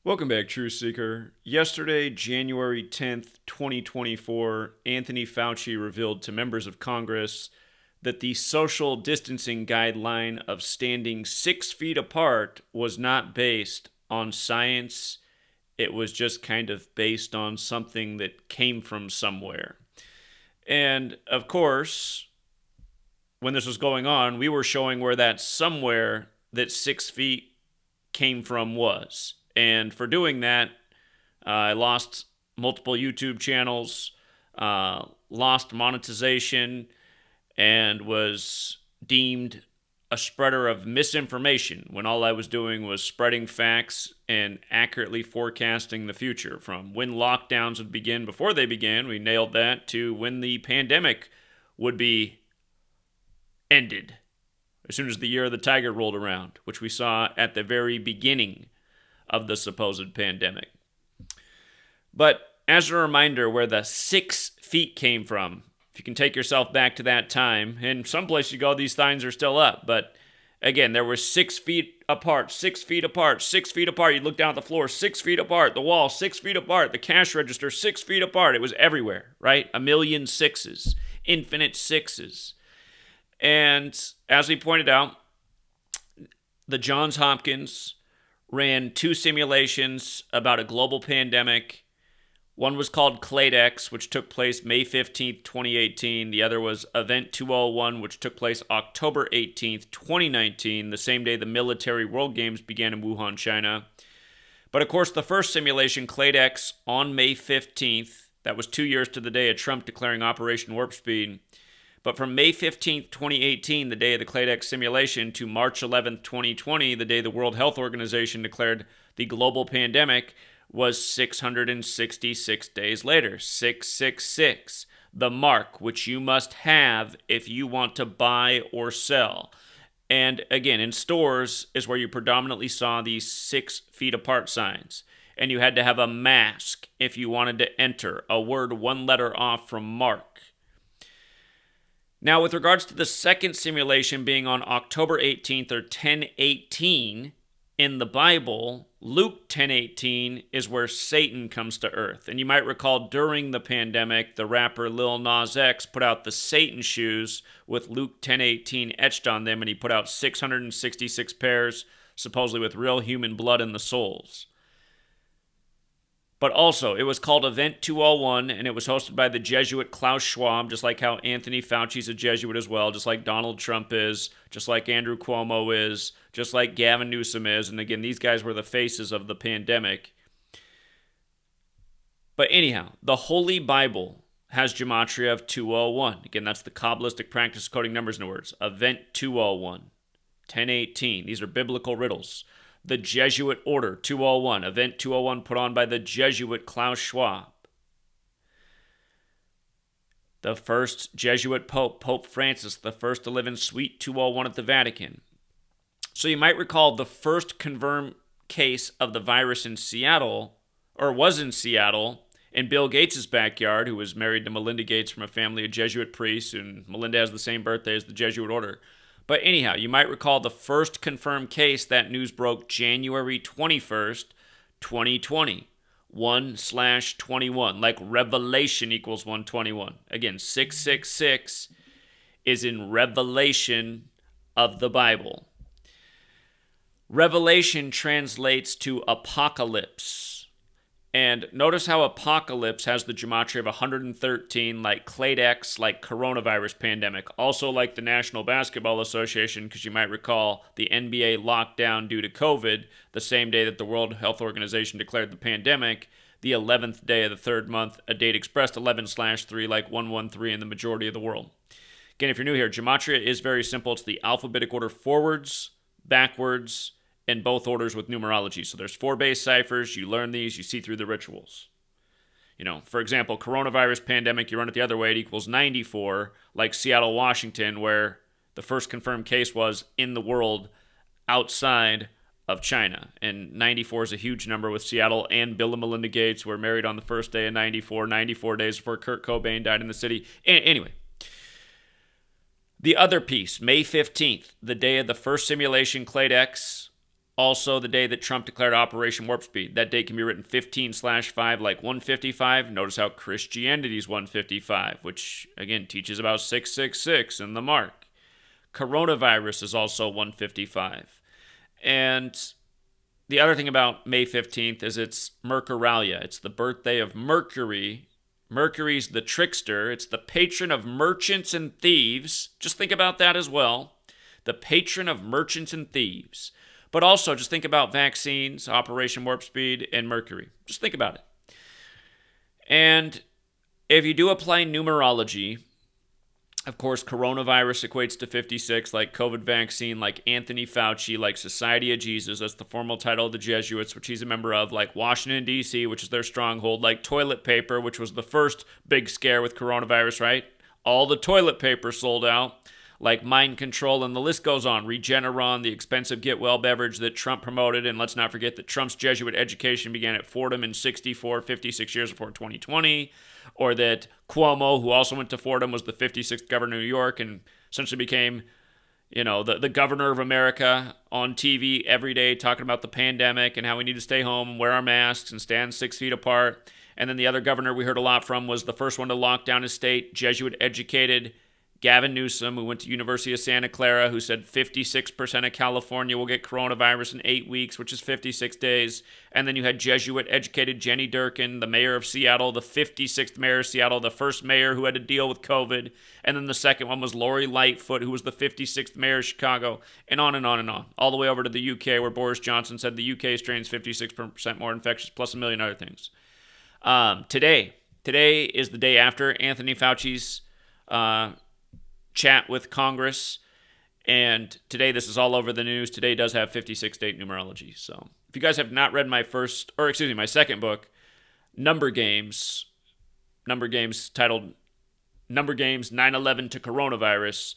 Welcome back, Truth Seeker. Yesterday, January 10th, 2024, Anthony Fauci revealed to members of Congress that the social distancing guideline of standing 6 feet apart was not based on science. It was just kind of based on something that came from somewhere. And of course, when this was going on, we were showing where that somewhere that 6 feet came from was. And for doing that, I lost multiple YouTube channels, lost monetization, and was deemed a spreader of misinformation when all I was doing was spreading facts and accurately forecasting the future. From when lockdowns would begin before they began, we nailed that, to when the pandemic would be ended as soon as the year of the tiger rolled around, which we saw at the very beginning of the supposed pandemic. But as a reminder where the 6 feet came from, if you can take yourself back to that time, and someplace you go, these signs are still up, but again, there were 6 feet apart, 6 feet apart, 6 feet apart. You'd look down at the floor, 6 feet apart, the wall, 6 feet apart, the cash register, 6 feet apart. It was everywhere, right? A million sixes, infinite sixes. And as we pointed out, the Johns Hopkins ran 2 simulations about a global pandemic. One was called CLADEX, which took place May 15th, 2018. The other was Event 201, which took place October 18th, 2019, the same day the military World Games began in Wuhan, China. But of course, the first simulation, CLADEX, on May 15th, that was 2 years to the day of Trump declaring Operation Warp Speed. But from May 15th, 2018, the day of the CLADEX simulation, to March 11th, 2020, the day the World Health Organization declared the global pandemic, was 666 days later. 666, the mark which you must have if you want to buy or sell. And again, in stores is where you predominantly saw these 6 feet apart signs. And you had to have a mask if you wanted to enter, a word 1 letter off from mark. Now, with regards to the second simulation being on October 18th or 1018 in the Bible, Luke 10:18 is where Satan comes to earth. And you might recall during the pandemic, the rapper Lil Nas X put out the Satan shoes with Luke 10:18 etched on them, and he put out 666 pairs, supposedly with real human blood in the soles. But also, it was called Event 201, and it was hosted by the Jesuit Klaus Schwab, just like how Anthony Fauci's a Jesuit as well, just like Donald Trump is, just like Andrew Cuomo is, just like Gavin Newsom is. And again, these guys were the faces of the pandemic. But anyhow, the Holy Bible has Gematria of 201. Again, that's the Kabbalistic practice of coding numbers into words. Event 201, 1018. These are biblical riddles. The Jesuit Order 201, Event 201 put on by the Jesuit Klaus Schwab. The first Jesuit Pope, Pope Francis, the first to live in Suite 201 at the Vatican. So you might recall the first confirmed case of the virus in Seattle, or was in Seattle, in Bill Gates' backyard, who was married to Melinda Gates from a family of Jesuit priests, and Melinda has the same birthday as the Jesuit Order. But anyhow, you might recall the first confirmed case, that news broke January 21st, 2020. 1/21, like Revelation equals 121. Again, 666 is in Revelation of the Bible. Revelation translates to apocalypse. And notice how apocalypse has the gematria of 113, like CLADEX, like coronavirus pandemic. Also like the National Basketball Association, because you might recall the NBA locked down due to COVID the same day that the World Health Organization declared the pandemic, the 11th day of the third month, a date expressed 11/3, like 113 in the majority of the world. Again, if you're new here, gematria is very simple. It's the alphabetic order forwards, backwards, in both orders with numerology. So there's 4 base ciphers. You learn these, you see through the rituals. You know, for example, coronavirus pandemic, you run it the other way, it equals 94, like Seattle, Washington, where the first confirmed case was in the world outside of China. And 94 is a huge number with Seattle and Bill and Melinda Gates were married on the first day of 94 days before Kurt Cobain died in the city. Anyway, the other piece, May 15th, the day of the first simulation, CLADEX, Also, the day that Trump declared Operation Warp Speed. That date can be written 15/5 like 155. Notice how Christianity's 155, which, again, teaches about 666 and the mark. Coronavirus is also 155. And the other thing about May 15th is it's Mercurialia. It's the birthday of Mercury. Mercury's the trickster. It's the patron of merchants and thieves. Just think about that as well. The patron of merchants and thieves. But also just think about vaccines, Operation Warp Speed, and Mercury. Just think about it. And if you do apply numerology, of course, coronavirus equates to 56, like COVID vaccine, like Anthony Fauci, like Society of Jesus, that's the formal title of the Jesuits, which he's a member of, like Washington, D.C., which is their stronghold, like toilet paper, which was the first big scare with coronavirus, right? All the toilet paper sold out, like mind control, and the list goes on. Regeneron, the expensive get-well beverage that Trump promoted, and let's not forget that Trump's Jesuit education began at Fordham in 64, 56 years before 2020. Or that Cuomo, who also went to Fordham, was the 56th governor of New York and essentially became, the governor of America on TV every day talking about the pandemic and how we need to stay home and wear our masks and stand 6 feet apart. And then the other governor we heard a lot from was the first one to lock down his state, Jesuit-educated Gavin Newsom, who went to University of Santa Clara, who said 56% of California will get coronavirus in 8 weeks, which is 56 days. And then you had Jesuit-educated Jenny Durkin, the mayor of Seattle, the 56th mayor of Seattle, the first mayor who had to deal with COVID. And then the second one was Lori Lightfoot, who was the 56th mayor of Chicago, and on and on and on. All the way over to the UK, where Boris Johnson said the UK strain is 56% more infectious, plus a million other things. Today is the day after Anthony Fauci's chat with Congress, and today this is all over the news. Today does have 56 date numerology. So if you guys have not read my second book, Number Games titled Number Games 9/11 to Coronavirus.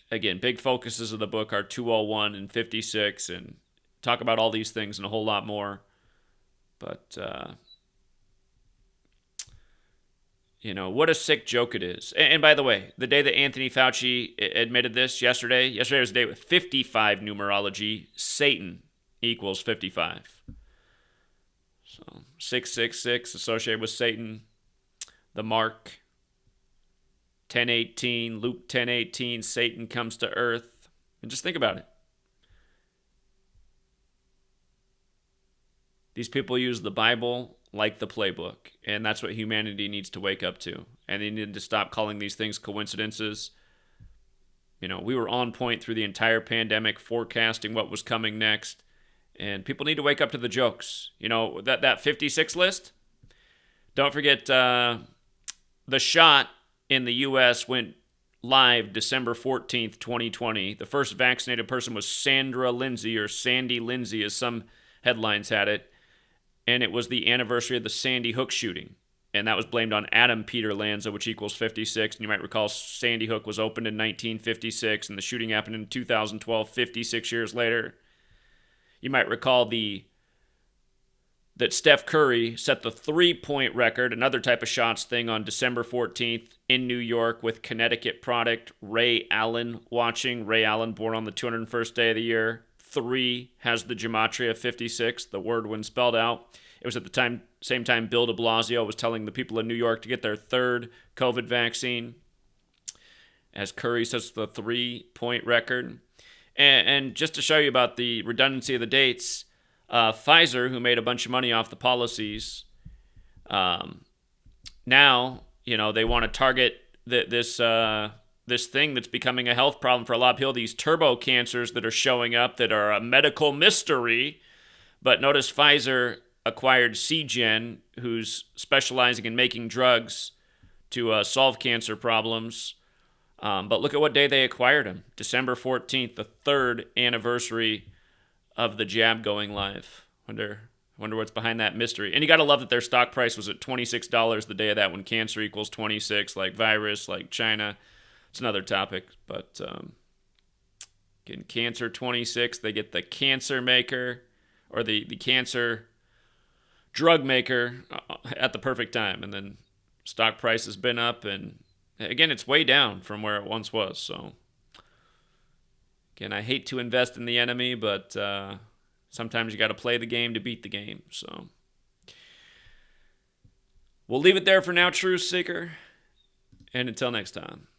Again, big focuses of the book are 201 and 56, and talk about all these things and a whole lot more. But what a sick joke it is. And by the way, the day that Anthony Fauci admitted this, yesterday was a day with 55 numerology. Satan equals 55. So 666 associated with Satan. The mark 10:18, Luke 10:18, Satan comes to earth. And just think about it. These people use the Bible like the playbook, and that's what humanity needs to wake up to. And they need to stop calling these things coincidences. We were on point through the entire pandemic, forecasting what was coming next, and people need to wake up to the jokes. That 56 list, don't forget the shot in the U.S. went live December 14th, 2020. The first vaccinated person was Sandra Lindsay, or Sandy Lindsay, as some headlines had it. And it was the anniversary of the Sandy Hook shooting. And that was blamed on Adam Peter Lanza, which equals 56. And you might recall Sandy Hook was opened in 1956, and the shooting happened in 2012, 56 years later. You might recall that Steph Curry set the three-point record, another type of shots thing, on December 14th in New York with Connecticut product Ray Allen watching. Ray Allen, born on the 201st day of the year. 3 has the gematria 56, the word when spelled out. It was at the same time Bill de Blasio was telling the people in New York to get their third COVID vaccine, as Curry sets the 3-point record. And just to show you about the redundancy of the dates, Pfizer, who made a bunch of money off the policies, now they want to target this thing that's becoming a health problem for a lot of people, these turbo cancers that are showing up that are a medical mystery. But notice Pfizer acquired Seagen, who's specializing in making drugs to solve cancer problems. But look at what day they acquired him. December 14th, the 3rd anniversary of the jab going live. Wonder what's behind that mystery. And you got to love that their stock price was at $26 the day of that, when cancer equals 26, like virus, like China. It's another topic, but getting cancer 26, they get the cancer maker, or the cancer drug maker at the perfect time. And then stock price has been up, and again, it's way down from where it once was. So Again, I hate to invest in the enemy, but sometimes you got to play the game to beat the game. So we'll leave it there for now, Truth Seeker. And until next time.